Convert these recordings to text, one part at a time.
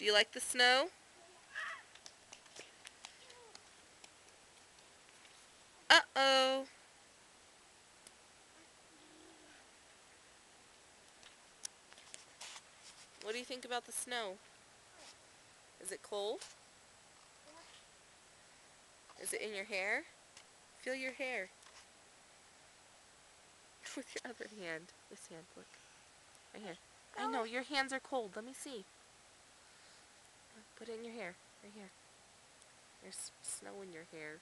Do you like the snow? Uh-oh. What do you think about the snow? Is it cold? Is it in your hair? Feel your hair. With your other hand. This hand, look. Right here. I know, your hands are cold. Let me see. Put it in your hair. Right here. There's snow in your hair.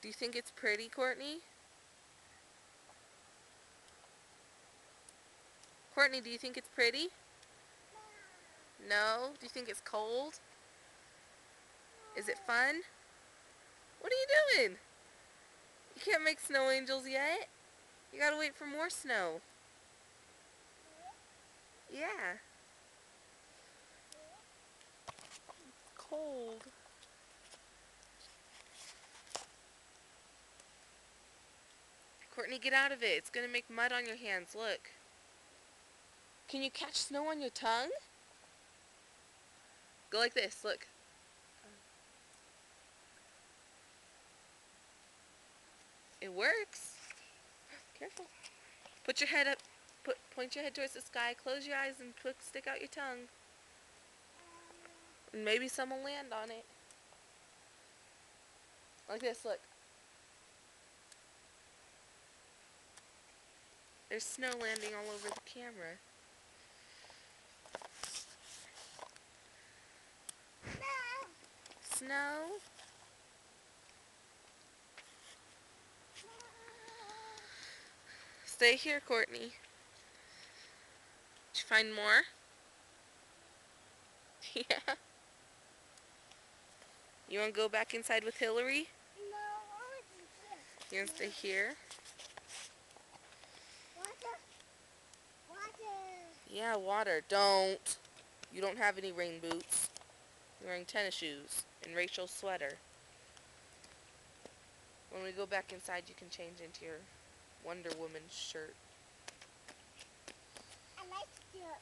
Do you think it's pretty, Courtney? Courtney, do you think it's pretty? No? Do you think it's cold? Is it fun? What are you doing? You can't make snow angels yet. You gotta wait for more snow. Yeah. Cold. Courtney, get out of it. It's gonna make mud on your hands. Look. Can you catch snow on your tongue? Go like this. Look. It works. Careful. Put your head up. Point your head towards the sky. Close your eyes and stick out your tongue. And maybe some will land on it. Like this. Look. There's snow landing all over the camera. Snow? Stay here, Courtney. Did you find more? Yeah. You want to go back inside with Hillary? No, I want to stay here. You want to stay here? Water. Water. Yeah, water. Don't. You don't have any rain boots. You're wearing tennis shoes and Rachel's sweater. When we go back inside, you can change into your Wonder Woman shirt. I like it.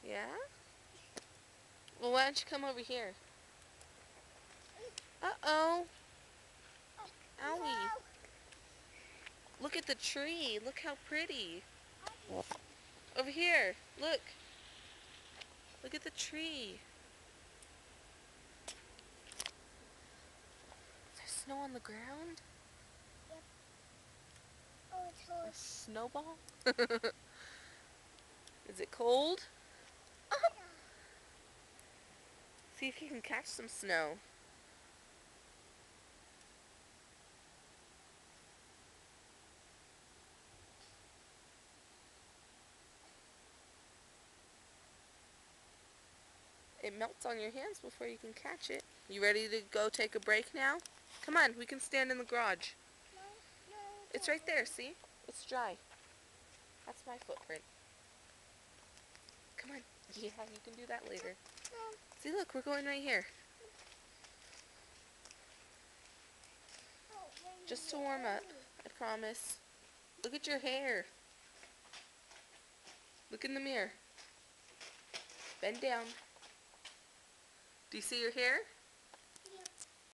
Yeah? Well, why don't you come over here? Uh-oh. Owie. No. Look at the tree. Look how pretty. Over here. Look. Look at the tree. There's snow on the ground? Yep. Oh, it's cold. A snowball? Is it cold? See if you can catch some snow. It melts on your hands before you can catch it. You ready to go take a break now? Come on, we can stand in the garage. No, no. It's right there, see? It's dry. That's my footprint. Come on. Yeah, you can do that later. No. See, look, we're going right here. Just to warm up, I promise. Look at your hair. Look in the mirror. Bend down. Do you see your hair?